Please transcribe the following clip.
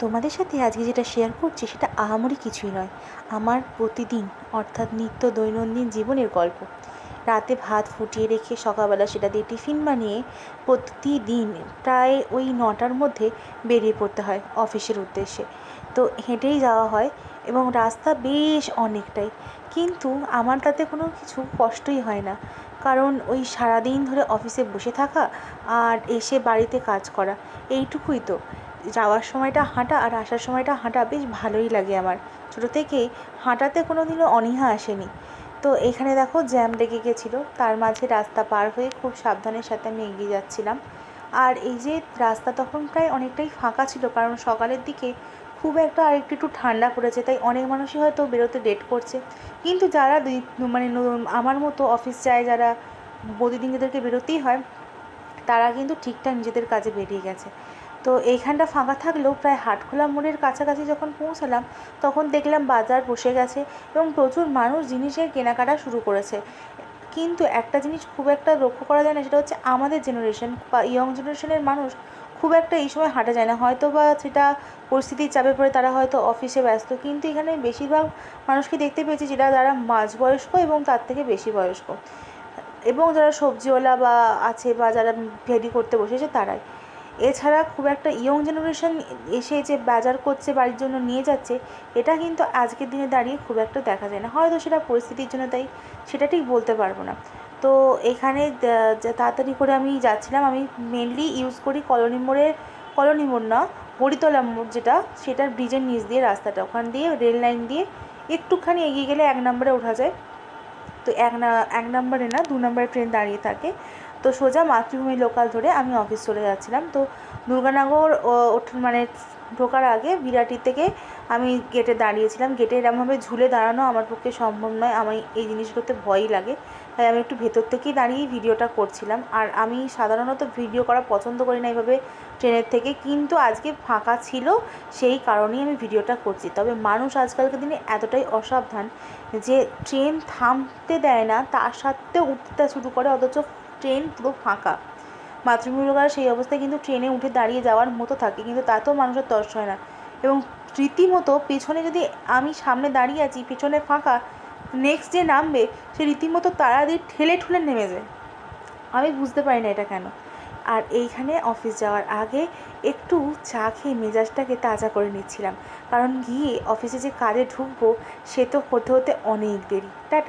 তোমাদের সাথে আজকে যেটা শেয়ার করছি সেটা আহামরি কিছুই নয়, আমার প্রতিদিন অর্থাৎ নিত্য দৈনন্দিন জীবনের গল্প। রাতে ভাত ফুটিয়ে রেখে সকালবেলা সেটা দিয়ে টিফিন বানিয়ে প্রতিদিন প্রায় ওই 9টার মধ্যে বেরিয়ে পড়তে হয় অফিসের উদ্দেশ্যে। তো হেঁটেই যাওয়া হয় এবং রাস্তা বেশ অনেকটাই, কিন্তু আমার তাতে কোনো কিছু কষ্টই হয় না, কারণ ওই সারাদিন ধরে অফিসে বসে থাকা আর এসে বাড়িতে কাজ করা, এইটুকুই তো। যাওয়ার সময়টা হাঁটা আর আসার সময়টা হাঁটা বেশ ভালোই লাগে আমার। ছোটো থেকেই হাঁটাতে কোনো দিনও অনীহা আসেনি। তো এখানে দেখো জ্যাম লেগে গেছিলো, তার মাঝে রাস্তা পার হয়ে খুব সাবধানের সাথে আমি এগিয়ে যাচ্ছিলাম। আর এই যে রাস্তা তখন প্রায় অনেকটাই ফাঁকা ছিল, কারণ সকালের দিকে খুব একটা একটু ঠান্ডা পড়েছে, তাই অনেক মানুষই হয়তো বেরোতে লেট করছে। কিন্তু যারা আমার মতো অফিস যায়, যারা প্রতিদিন যাদেরকে বেরোতেই হয়, তারা কিন্তু ঠিকঠাক নিজেদের কাজে বেরিয়ে গেছে। তো এইখানটা ফাঁকা থাকলেও প্রায় হাটখোলা মোড়ের কাছাকাছি যখন পৌঁছালাম, তখন দেখলাম বাজার বসে গেছে এবং প্রচুর মানুষ জিনিসের কেনাকাটা শুরু করেছে। কিন্তু একটা জিনিস খুব একটা লক্ষ্য করা যায় না, সেটা হচ্ছে আমাদের জেনারেশন বা ইয়ং জেনারেশনের মানুষ খুব একটা এই সময় হাঁটা যায় না, হয়তো বা সেটা পরিস্থিতির চাপে পড়ে তারা হয়তো অফিসে ব্যস্ত। কিন্তু এখানে বেশিরভাগ মানুষকে দেখতে পেয়েছি যারা মাঝবয়স্ক এবং তার থেকে বেশি বয়স্ক, এবং যারা সবজিওয়ালা বা আছে বা যারা ফেরি করতে বসেছে তারাই। এছাড়া খুব একটা ইয়ং জেনারেশন এসে যে বাজার করছে বাড়ির জন্য নিয়ে যাচ্ছে, এটা কিন্তু আজকের দিনে দাঁড়িয়ে খুব একটা দেখা যায় না। হয়তো সেটা পরিস্থিতির জন্য, তাই সেটা ঠিক বলতে পারবো না। তো এখানে তাড়াতাড়ি করে আমি যাচ্ছিলাম। আমি মেনলি ইউজ করি কলোনি মোড় না, হরিতলা মোড়, যেটা সেটার ব্রিজের নিচ দিয়ে রাস্তাটা, ওখান দিয়ে রেল লাইন দিয়ে একটুখানি এগিয়ে গেলে 1 নম্বরে ওঠা যায়। তো এক নম্বরে না, 2 নম্বরে ট্রেন দাঁড়িয়ে থাকে। তো সোজা মাতৃভূমি লোকাল ধরে আমি অফিস চলে যাচ্ছিলাম। তো দুর্গানগর মানে ঢোকার আগে বিরাটি থেকে আমি গেটে দাঁড়িয়েছিলাম। গেটে এরমভাবে ঝুলে দাঁড়ানো আমার পক্ষে সম্ভব নয়, আমি এই জিনিসগুলোতে ভয়ই লাগে, তাই আমি একটু ভেতর থেকেই দাঁড়িয়ে ভিডিওটা করছিলাম। আর আমি সাধারণত ভিডিও করা পছন্দ করি না এইভাবে ট্রেনের থেকে, কিন্তু আজকে ফাঁকা ছিল সেই কারণেই আমি ভিডিওটা করছি। তবে মানুষ আজকালকার দিনে এতটাই অসাবধান যে ট্রেন থামতে দেয় না, তার সত্ত্বেও উঠতে শুরু করে, অথচ ট্রেন পুরো ফাঁকা। মাতৃভূমির সেই অবস্থায় কিন্তু ট্রেনে উঠে দাঁড়িয়ে যাওয়ার মতো থাকে, কিন্তু তাতেও মানুষের তর্স হয় না। এবং রীতিমতো পেছনে, যদি আমি সামনে দাঁড়িয়ে আছি, পেছনে ফাঁকা, নেক্সট যে নামবে সে রীতিমতো তাড়া দিয়ে ঠেলে ঠুলে নেমে যায়। আমি বুঝতে পারি না এটা কেন। আর এইখানে অফিস যাওয়ার আগে একটু চা খেয়ে মেজাজটাকে তাজা করে নিচ্ছিলাম, কারণ গিয়ে অফিসে যে কাজে ঢুকবো সে তো হতে হতে অনেক দেরি। টাটা।